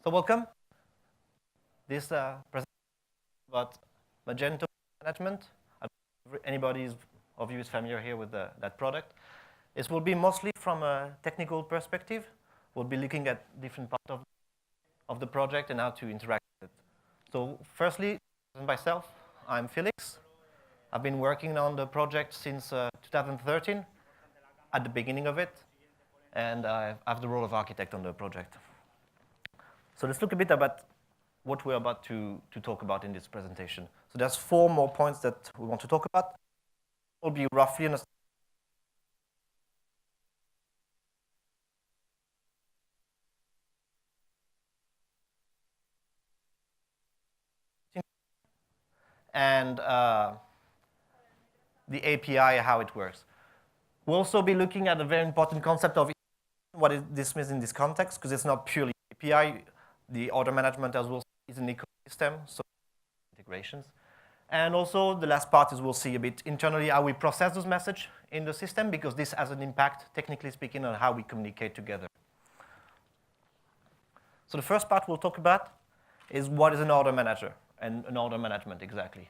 So welcome. This presentation about Magento Management. Anybody of you is familiar here with that product. This will be mostly from a technical perspective. We'll be looking at different parts of the project and how to interact with it. So firstly, myself, I'm Felix. I've been working on the project since 2013, at the beginning of it, and I have the role of architect on the project. So let's look a bit about what we're about to talk about in this presentation. So there's 4 more points that we want to talk about. It will be roughly an and the API, how it works. We'll also be looking at a very important concept of what this means in this context, because it's not purely API. The order management as well is an ecosystem, so integrations. And also the last part is we'll see a bit internally how we process those messages in the system, because this has an impact, technically speaking, on how we communicate together. So the first part we'll talk about is what is an order manager and an order management exactly.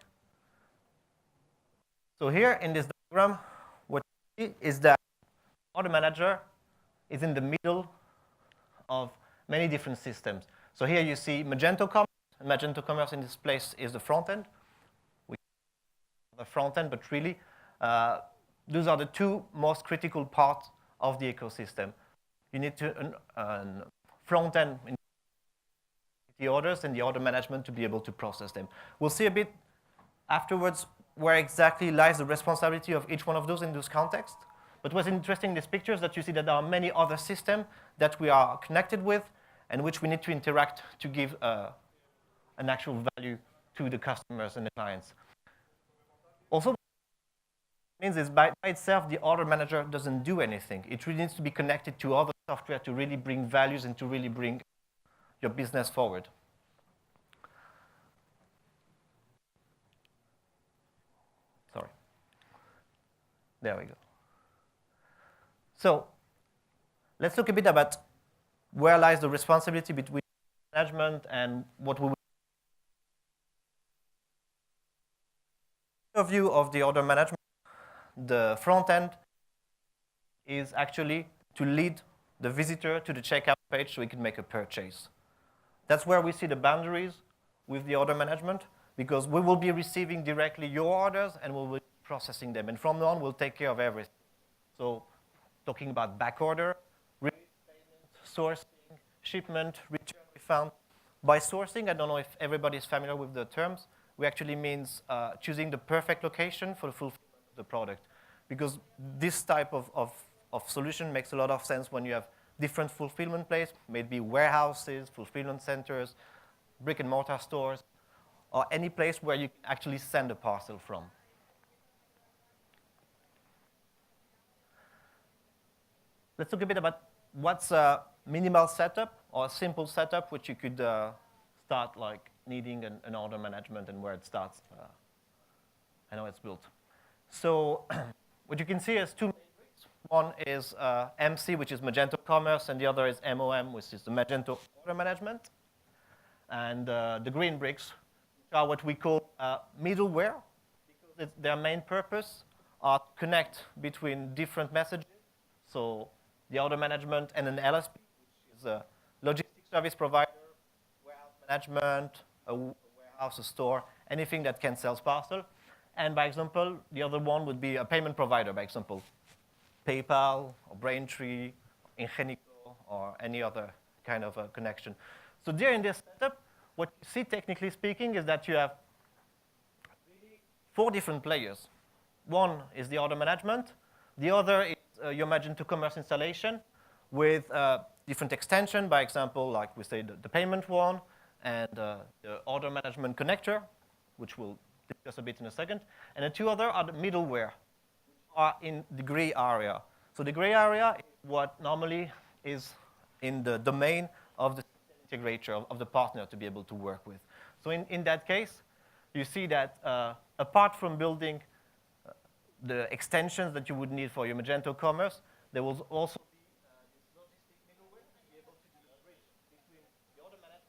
So here in this diagram, what you see is that order manager is in the middle of many different systems. So here you see Magento Commerce. Magento Commerce in this place is the front end. The front end, but really, those are the 2 most critical parts of the ecosystem. You need to front end in the orders and the order management to be able to process them. We'll see a bit afterwards where exactly lies the responsibility of each one of those in those contexts. But what's interesting in this picture is that you see that there are many other systems that we are connected with and which we need to interact to give an actual value to the customers and the clients. Also, what it means is by itself, the order manager doesn't do anything. It really needs to be connected to other software to really bring values and to really bring your business forward. Sorry. There we go. So let's look a bit about where lies the responsibility between management and what we will view of the order management. The front end is actually to lead the visitor to the checkout page so he can make a purchase. That's where we see the boundaries with the order management, because we will be receiving directly your orders and we will be processing them. And from now on, we'll take care of everything. So talking about back order, sourcing, shipment, return, refund. By sourcing, I don't know if everybody is familiar with the terms, we actually means choosing the perfect location for the fulfillment of the product. Because this type of solution makes a lot of sense when you have different fulfillment places, maybe warehouses, fulfillment centers, brick and mortar stores, or any place where you can actually send a parcel from. Let's talk a bit about what's a minimal setup or a simple setup, which you could start like needing an order management and where it starts and how it's built. So what you can see is 2 metrics. One is MC, which is Magento Commerce, and the other is MOM, which is the Magento Order Management. And the green bricks are what we call middleware, because their main purpose are to connect between different messages. So the order management and an LSP, which is a logistics service provider, warehouse management, a warehouse, a store, anything that can sell parcel. And by example, the other one would be a payment provider, by example, PayPal or Braintree, Ingenico, or any other kind of a connection. So during this setup, what you see, technically speaking, is that you have 4 different players. One is the order management. The other is your Magento Commerce installation with different extension, by example, like we say the payment one, and the order management connector, which we'll discuss a bit in a second. And the 2 other are the middleware, which are in the gray area. So the gray area is what normally is in the domain of the integrator, of the partner to be able to work with. So in that case, you see that apart from building the extensions that you would need for your Magento Commerce, there will also be this logistic middleware to be able to do integration between the order management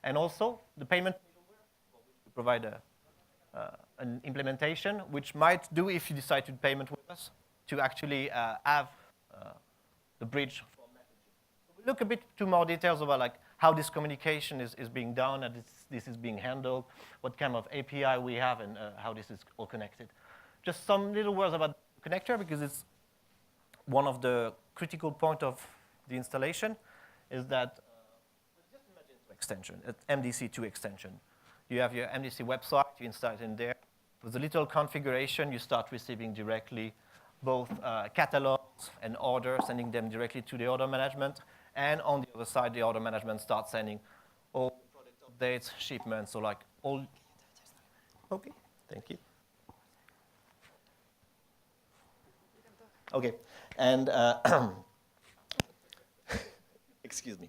And also, the payment middleware, for which we provide an implementation, which might do, if you decide to do payment with us, to actually have the bridge for messaging. So we'll look a bit to more details about like how this communication is being done and this is being handled, what kind of API we have, and how this is all connected. Just some little words about the connector, because it's one of the critical points of the installation, is that it's just a Magento extension, an MDC2 extension. You have your MDC website, you install it in there. With a little configuration, you start receiving directly both catalogs and orders, sending them directly to the order management. And on the other side, the order management starts sending all product updates, shipments, so like all. Okay, thank you. Okay, and excuse me.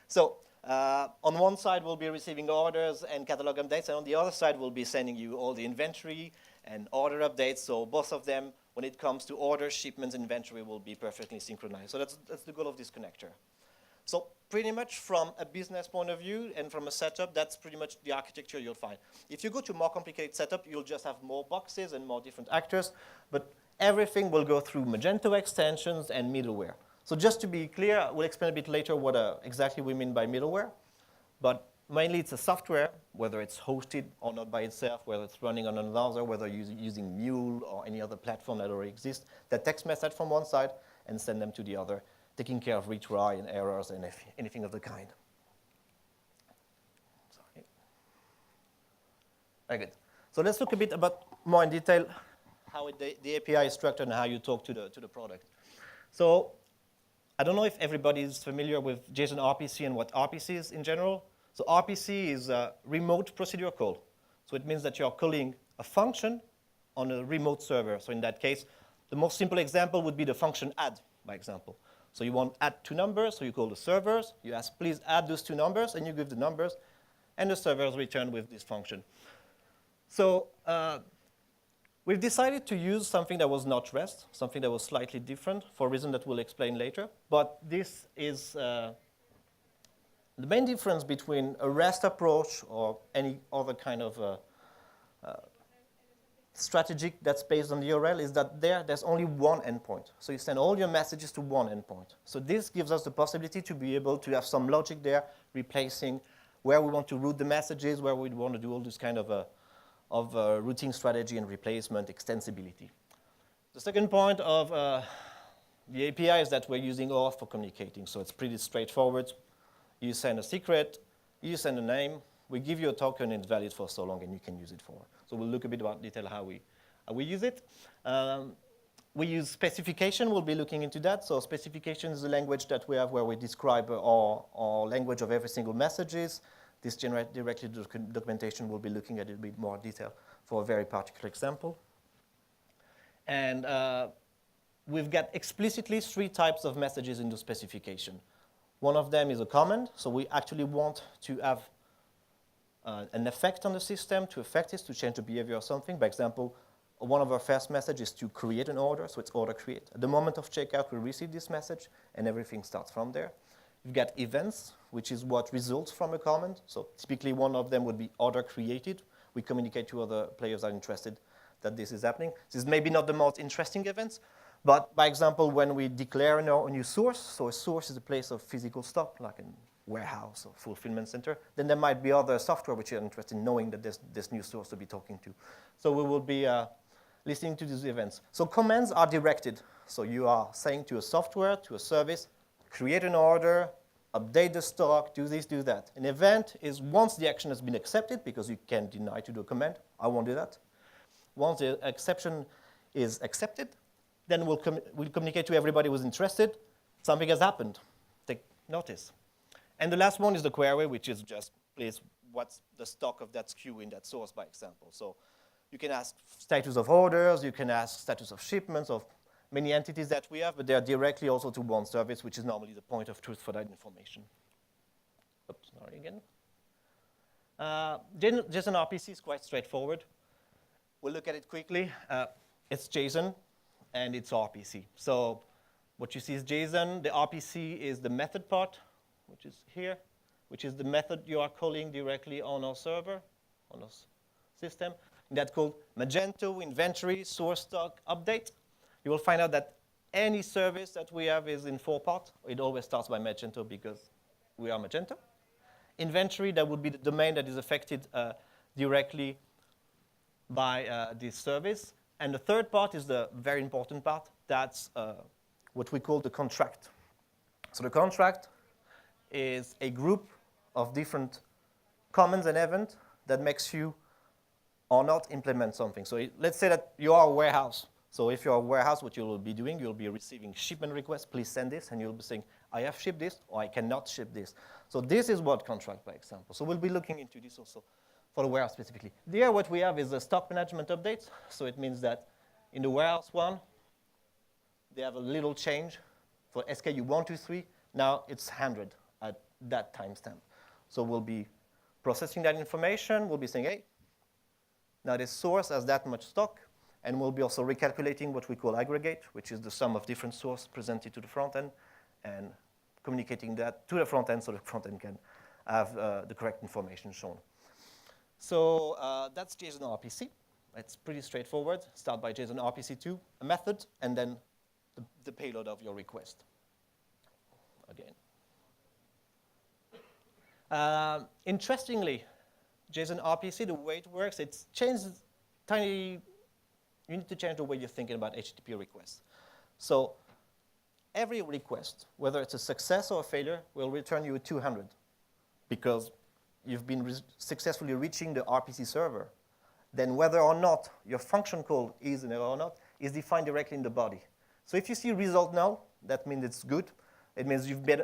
So on one side, we'll be receiving orders and catalog updates, and on the other side, we'll be sending you all the inventory and order updates. So both of them, when it comes to orders, shipments, inventory, will be perfectly synchronized. So that's the goal of this connector. So pretty much from a business point of view and from a setup, that's pretty much the architecture you'll find. If you go to more complicated setup, you'll just have more boxes and more different actors, but everything will go through Magento extensions and middleware. So just to be clear, we'll explain a bit later what exactly we mean by middleware, but mainly it's a software, whether it's hosted or not by itself, whether it's running on another, whether you're using Mule or any other platform that already exists, that takes message from one side and send them to the other, taking care of retry and errors and anything of the kind. Sorry. Very good. So let's look a bit about more in detail how the API is structured and how you talk to the product. So I don't know if everybody is familiar with JSONRPC and what RPC is in general. So RPC is a remote procedure call. So it means that you're calling a function on a remote server. So in that case, the most simple example would be the function add, by example. So you want add two numbers, so you call the servers. You ask, please add those two numbers, and you give the numbers, and the servers return with this function. So we've decided to use something that was not REST, something that was slightly different for a reason that we'll explain later. But this is the main difference between a REST approach or any other kind of strategic that's based on the URL is that there's only one endpoint. So you send all your messages to one endpoint. So this gives us the possibility to be able to have some logic there, replacing where we want to route the messages, where we want to do all this kind of routing strategy and replacement extensibility. The second point of the API is that we're using OAuth for communicating. So it's pretty straightforward. You send a secret, you send a name, we give you a token, it's valid for so long, and you can use it for. So we'll look a bit about detail how we use it. We use specification, we'll be looking into that. So specification is the language that we have where we describe our language of every single messages. This generates directly documentation. We'll be looking at it in a bit more detail for a very particular example. And we've got explicitly 3 types of messages in the specification. One of them is a command. So we actually want to have an effect on the system to affect it, to change the behavior of something. By example, one of our first messages is to create an order, so it's order create. At the moment of checkout, we receive this message, and everything starts from there. You've got events, which is what results from a command. So typically, one of them would be order created. We communicate to other players that are interested that this is happening. This is maybe not the most interesting events, but by example, when we declare a new source, so a source is a place of physical stuff, like a warehouse or fulfillment center, then there might be other software which are interested in knowing that there's this new source to be talking to. So we will be listening to these events. So commands are directed. So you are saying to a software, to a service, create an order, update the stock, do this, do that. An event is once the action has been accepted, because you can deny to do a command, I won't do that. Once the exception is accepted, then we'll communicate to everybody who's interested, something has happened, take notice. And the last one is the query, which is just, please, what's the stock of that SKU in that source, by example. So you can ask status of orders, you can ask status of shipments of many entities that we have, but they're directly also to one service, which is normally the point of truth for that information. Oops, sorry again. JSONRPC is quite straightforward. We'll look at it quickly. It's JSON, and it's RPC. So what you see is JSON. The RPC is the method part, which is here. which is the method you are calling directly on our server, on our system. That's called Magento inventory source stock update. You will find out that any service that we have is in 4 parts. It always starts by Magento because we are Magento. Inventory, that would be the domain that is affected directly by this service. And the third part is the very important part. That's what we call the contract. So the contract is a group of different commands and events that makes you or not implement something. So let's say that you are a warehouse. So if you're a warehouse, what you will be doing, you'll be receiving shipment requests, please send this, and you'll be saying, I have shipped this, or I cannot ship this. So this is what contract, by example. So we'll be looking into this also for the warehouse specifically. There, what we have is a stock management update. So it means that in the warehouse one, they have a little change for SKU 123. Now it's 100 at that timestamp. So we'll be processing that information. We'll be saying, hey, now this source has that much stock. And we'll be also recalculating what we call aggregate, which is the sum of different sources presented to the front end, and communicating that to the front end so the front end can have the correct information shown. So that's JSONRPC. It's pretty straightforward. Start by JSONRPC2, a method, and then the payload of your request. Again. Interestingly, JSONRPC, the way it works, it's changed tiny. You need to change the way you're thinking about HTTP requests. So every request, whether it's a success or a failure, will return you a 200 because you've been successfully reaching the RPC server. Then whether or not your function call is an error or not is defined directly in the body. So if you see result null, that means it's good. It means you've made,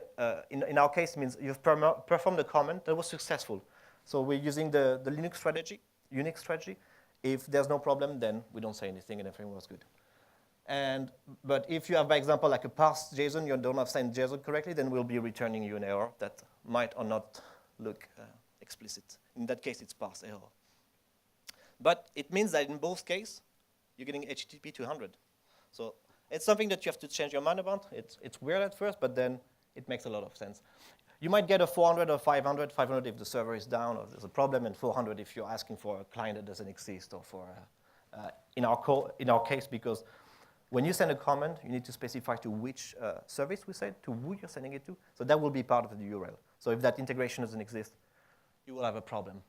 in our case, it means you've performed a command that was successful. So we're using the Linux strategy, Unix strategy. If there's no problem, then we don't say anything and everything was good. But if you have, by example, like a parsed JSON, you don't have sent JSON correctly, then we'll be returning you an error that might or not look explicit. In that case, it's parse error. But it means that in both cases, you're getting HTTP 200. So it's something that you have to change your mind about. It's weird at first, but then it makes a lot of sense. You might get a 400 or 500, 500 if the server is down or there's a problem, and 400 if you're asking for a client that doesn't exist, or for, in our case, because when you send a command, you need to specify to which service we said, to who you're sending it to. So that will be part of the URL. So if that integration doesn't exist, you will have a problem.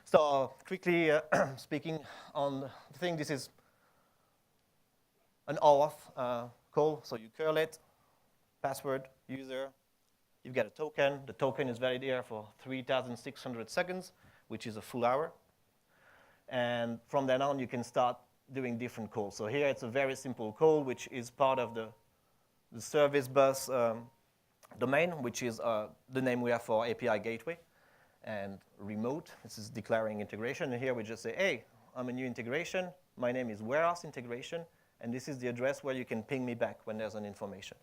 So quickly speaking on the thing, this is an OAuth call. So you curl it, password, user. You've got a token. The token is valid here for 3,600 seconds, which is a full hour. And from then on, you can start doing different calls. So here it's a very simple call, which is part of the service bus domain, which is the name we have for API gateway. And remote, this is declaring integration. And here we just say, hey, I'm a new integration. My name is warehouse integration. And this is the address where you can ping me back when there's an information.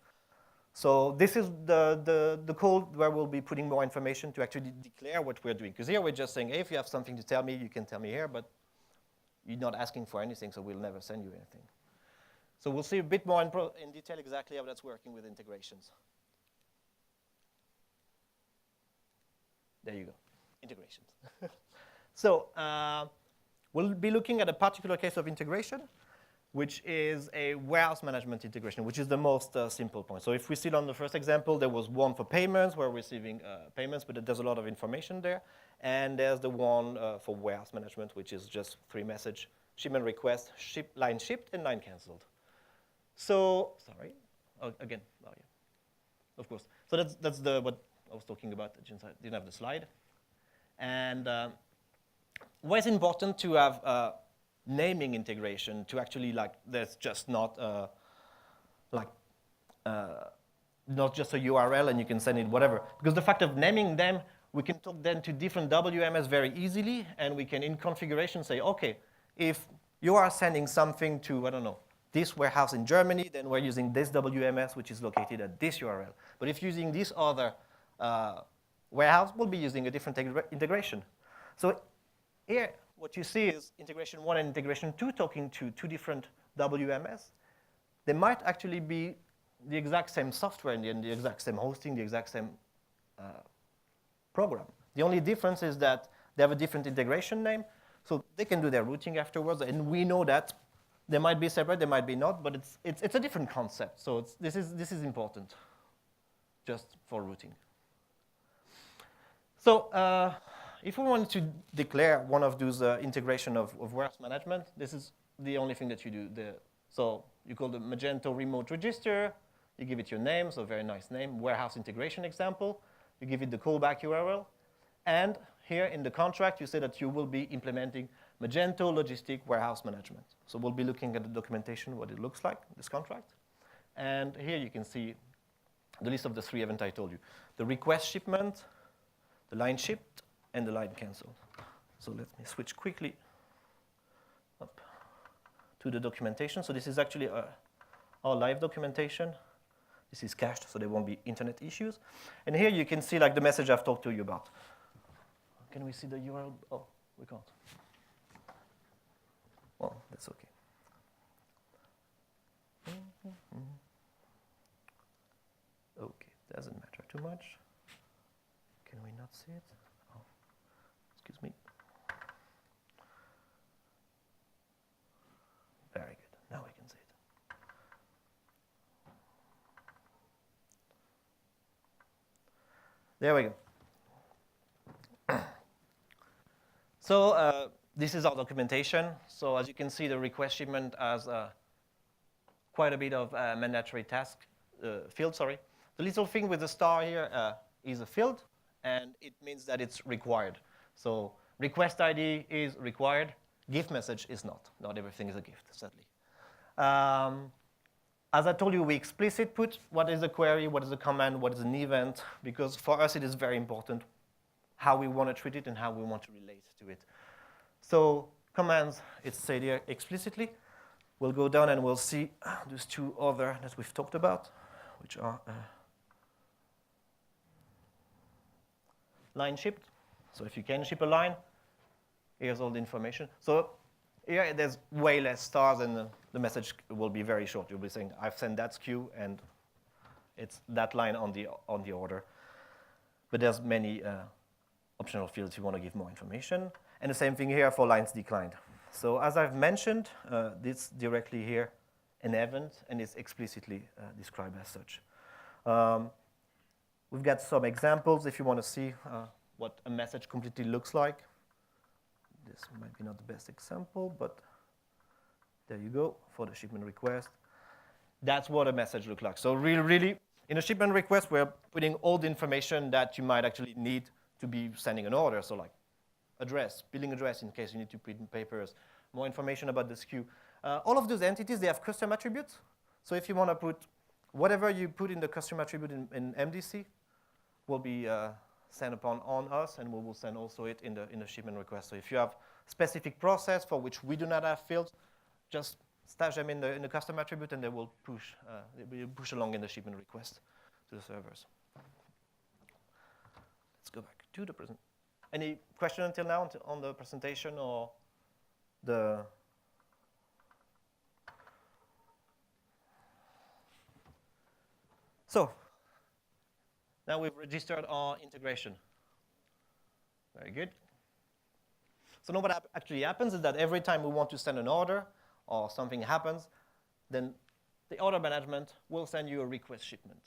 So this is the code where we'll be putting more information to actually declare what we're doing. Because here we're just saying, hey, if you have something to tell me, you can tell me here, but you're not asking for anything, so we'll never send you anything. So we'll see a bit more in detail exactly how that's working with integrations. There you go, integrations. So we'll be looking at a particular case of integration, which is a warehouse management integration, which is the most simple point. So if we see on the first example, there was one for payments, where we're receiving payments, but there's a lot of information there. And there's the one for warehouse management, which is just 3 message, shipment request, line shipped, and line canceled. So, sorry, again, oh, yeah. Of course. So that's what I was talking about. I didn't have the slide. And why it's important to have naming integration to actually, like, there's just not not just a URL and you can send it whatever. Because the fact of naming them, we can talk then to different WMS very easily, and we can in configuration say, okay, if you are sending something to, I don't know, this warehouse in Germany, then we're using this WMS, which is located at this URL. But if using this other warehouse, we'll be using a different integration. So here, what you see is integration 1 and integration 2 talking to 2 different WMS. They might actually be the exact same software and the exact same hosting, the exact same program. The only difference is that they have a different integration name, so they can do their routing afterwards, and we know that they might be separate, they might be not, but it's a different concept. So this is important, just for routing. So if we want to declare one of those integration of warehouse management, this is the only thing that you do. So you call the Magento remote register, you give it your name, so very nice name, warehouse integration example, you give it the callback URL, and here in the contract you say that you will be implementing Magento logistic warehouse management. So we'll be looking at the documentation, what it looks like, this contract. And here you can see the list of the 3 events I told you. The request shipment, the line shipped, and the line canceled. So let me switch quickly up to the documentation. So this is actually our live documentation. This is cached, so there won't be internet issues. And here you can see like the message I've talked to you about. Can we see the URL? Oh, we can't. Well, that's okay. Okay, doesn't matter too much. Can we not see it? Oh, excuse me. Very good. Now we can see it. There we go. So this is our documentation. So as you can see, the request shipment has quite a bit of mandatory task field. Sorry, the little thing with the star here is a field, and it means that it's required. So request ID is required. Gift message is not. Not everything is a gift, sadly. As I told you, we explicit put what is a query, what is a command, what is an event, because for us it is very important how we want to treat it and how we want to relate to it. So commands, it's said here explicitly. We'll go down and we'll see those 2 other that we've talked about, which are line shipped. So if you can ship a line, here's all the information. So here there's way less stars, and the message will be very short. You'll be saying, I've sent that SKU, and it's that line on the order. But there's many optional fields if you want to give more information. And the same thing here for lines declined. So as I've mentioned, this directly here an event, and it's explicitly described as such. We've got some examples if you want to see what a message completely looks like. This might be not the best example, but there you go for the shipment request. That's what a message looks like. So really, in a shipment request, we're putting all the information that you might actually need to be sending an order. So like address, billing address in case you need to print papers, more information about the SKU. All of those entities, they have custom attributes. So if you want to put whatever you put in the custom attribute in MDC will be sent upon on us, and we will send also it in the shipment request. So if you have specific process for which we do not have fields, just stash them in the custom attribute, and they will push along in the shipment request to the servers. Let's go back to the present. Any question until now on the presentation or the? So now we've registered our integration. Very good. So now what actually happens is that every time we want to send an order or something happens, then the order management will send you a request shipment.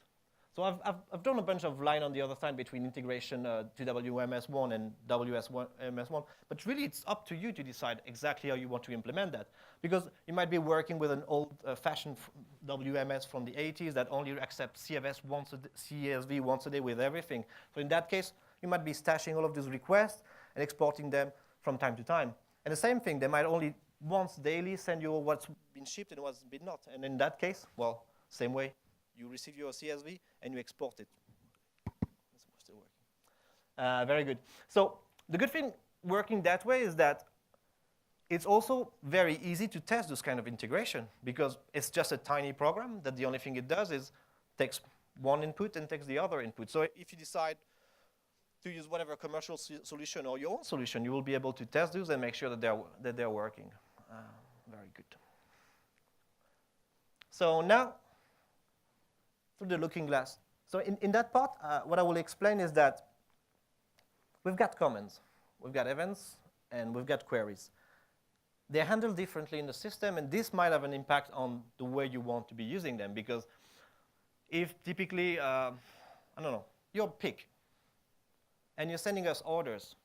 So I've done a bunch of line on the other side between integration TWMS1 and WSMS1, but really it's up to you to decide exactly how you want to implement that. Because you might be working with an old-fashioned WMS from the 80s that only accepts CSV once a day with everything. So in that case, you might be stashing all of those requests and exporting them from time to time. And the same thing, they might only once daily send you what's been shipped and what's been not. And in that case, well, same way. You receive your CSV and you export it. It's still working. Very good. So the good thing working that way is that it's also very easy to test this kind of integration because it's just a tiny program that the only thing it does is takes one input and takes the other input. So if you decide to use whatever commercial solution or your own solution, you will be able to test those and make sure that they're working. Very good. So now, through the looking glass. So in that part, what I will explain is that we've got commands, we've got events, and we've got queries. They're handled differently in the system, and this might have an impact on the way you want to be using them, because if typically, I don't know, you're pick, and you're sending us orders,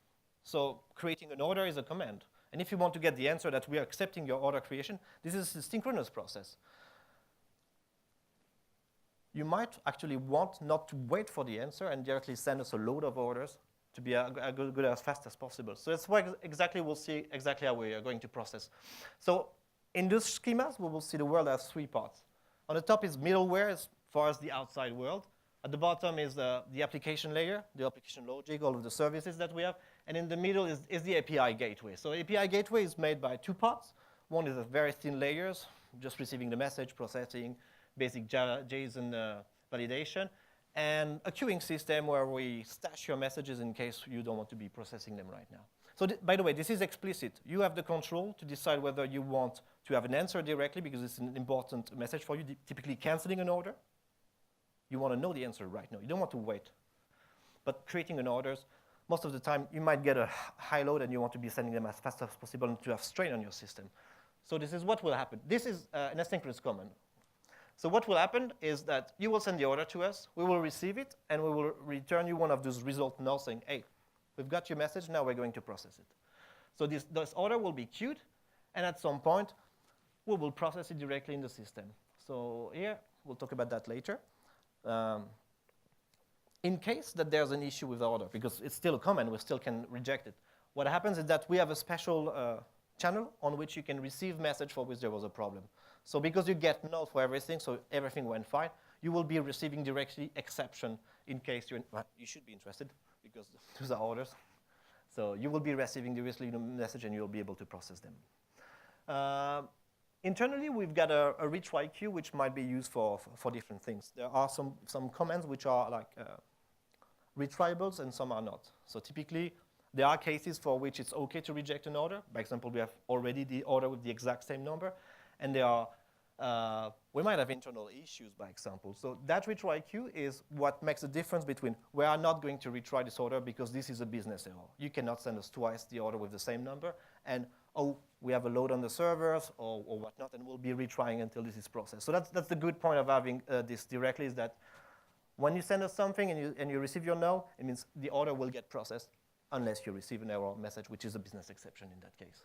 so creating an order is a command. And if you want to get the answer that we are accepting your order creation, this is a synchronous process. You might actually want not to wait for the answer and directly send us a load of orders to be good as fast as possible. So that's why exactly we'll see exactly how we are going to process. So in those schemas, we will see the world as 3 parts. On the top is middleware as far as the outside world. At the bottom is the application layer, the application logic, all of the services that we have. And in the middle is the API gateway. So API gateway is made by 2 parts. One is a very thin layers, just receiving the message, processing, basic JSON validation, and a queuing system where we stash your messages in case you don't want to be processing them right now. So by the way, this is explicit. You have the control to decide whether you want to have an answer directly, because it's an important message for you, typically canceling an order. You want to know the answer right now. You don't want to wait. But creating an order, most of the time, you might get a high load and you want to be sending them as fast as possible and to have strain on your system. So this is what will happen. This is an asynchronous command. So what will happen is that you will send the order to us, we will receive it, and we will return you one of those result nulls saying, hey, we've got your message, now we're going to process it. So this order will be queued, and at some point, we will process it directly in the system. So here, we'll talk about that later. In case that there's an issue with the order, because it's still a command, we still can reject it. What happens is that we have a special channel on which you can receive message for which there was a problem. So because you get null for everything, so everything went fine, you will be receiving directly exception in case you should be interested, because those are orders. So you will be receiving directly the message and you'll be able to process them. Internally, we've got a retry queue, which might be used for different things. There are some commands which are like retryable and some are not. So typically, there are cases for which it's okay to reject an order. By example, we have already the order with the exact same number. And there are, we might have internal issues, by example. So that retry queue is what makes the difference between we are not going to retry this order because this is a business error. You cannot send us twice the order with the same number. And, oh, we have a load on the servers or whatnot, and we'll be retrying until this is processed. So that's the good point of having this directly, is that when you send us something and you receive your null, it means the order will get processed unless you receive an error message, which is a business exception in that case.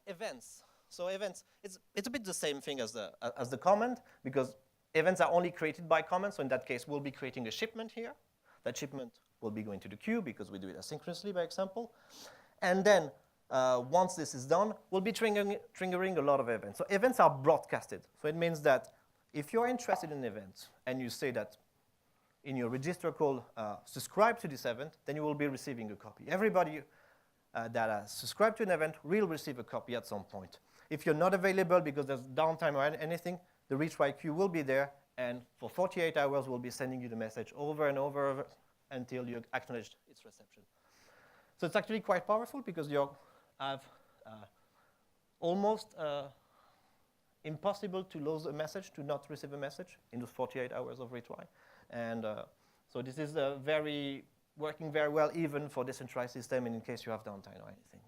Events. So events, it's a bit the same thing as the command, because events are only created by command. So in that case, we'll be creating a shipment here. That shipment will be going to the queue because we do it asynchronously, by example. And then once this is done, we'll be triggering a lot of events. So events are broadcasted. So it means that if you're interested in events and you say that in your register call, subscribe to this event, then you will be receiving a copy. Everybody that has subscribed to an event will receive a copy at some point. If you're not available because there's downtime or anything, the retry queue will be there, and for 48 hours, we'll be sending you the message over and over until you acknowledge its reception. So it's actually quite powerful because you have almost impossible to lose a message, to not receive a message in those 48 hours of retry. And so this is working very well even for decentralized system and in case you have downtime or anything.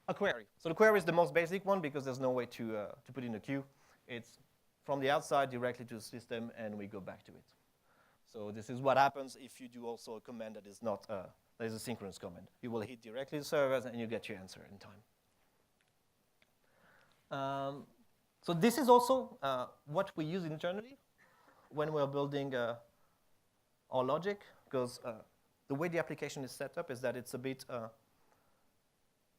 A query. So the query is the most basic one because there's no way to put in a queue. It's from the outside directly to the system, and we go back to it. So this is what happens if you do also a command that is not that is a synchronous command. You will hit directly the servers, and you get your answer in time. So this is also what we use internally when we're building our logic, because the way the application is set up is that it's a bit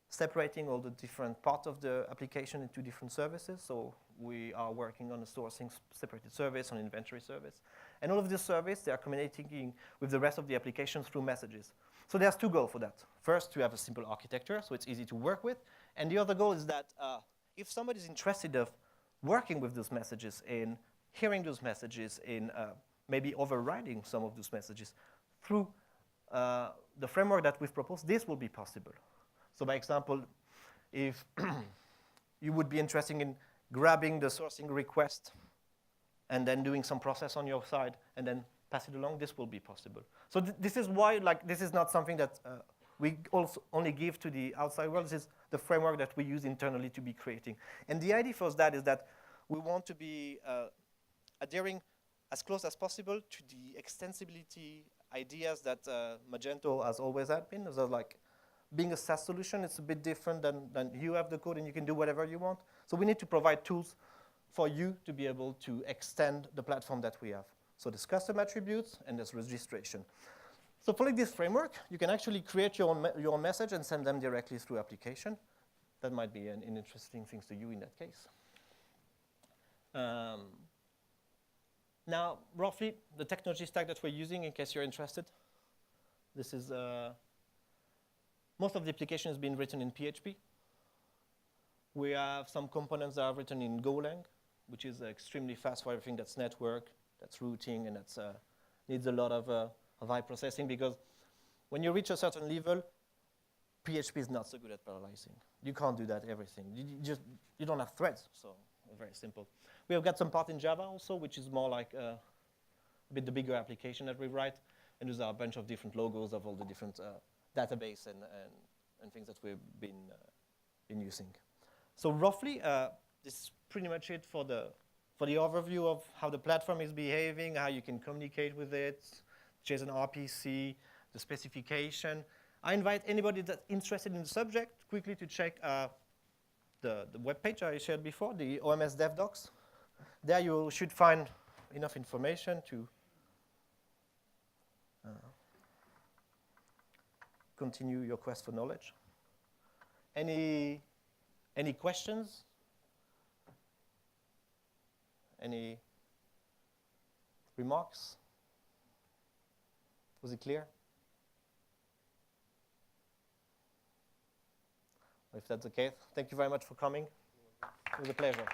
separating all the different parts of the application into different services. So we are working on a sourcing separated service, on inventory service. And all of these services, they are communicating with the rest of the application through messages. So there's 2 goals for that. First, to have a simple architecture, so it's easy to work with. And the other goal is that if somebody is interested of working with those messages, in hearing those messages, in maybe overriding some of those messages through the framework that we've proposed, this will be possible. So by example, if you would be interested in grabbing the sourcing request and then doing some process on your side, and then pass it along, this will be possible. So this is why, like, this is not something that we also only give to the outside world. This is the framework that we use internally to be creating. And the idea for that is that we want to be adhering as close as possible to the extensibility ideas that Magento has always had been. So like, being a SaaS solution, it's a bit different than you have the code and you can do whatever you want. So we need to provide tools for you to be able to extend the platform that we have. So there's custom attributes and there's registration. So following this framework, you can actually create your own message and send them directly through application. That might be an interesting thing to you in that case. Now, roughly, the technology stack that we're using, in case you're interested, this is, most of the application has been written in PHP. We have some components that are written in Golang, which is extremely fast for everything that's network, that's routing, and that's needs a lot of high processing, because when you reach a certain level, PHP is not so good at parallelizing. You can't do that everything. You don't have threads, so very simple. We have got some part in Java also, which is more like a bit the bigger application that we write, and those are a bunch of different logos of all the different database and things that we've been using. So roughly, this is pretty much it for the overview of how the platform is behaving, how you can communicate with it, JSONRPC, the specification. I invite anybody that's interested in the subject quickly to check the web page I shared before, the OMS Dev Docs. There you should find enough information to continue your quest for knowledge. Any questions? Any remarks? Was it clear? If that's the case, thank you very much for coming. It was a pleasure.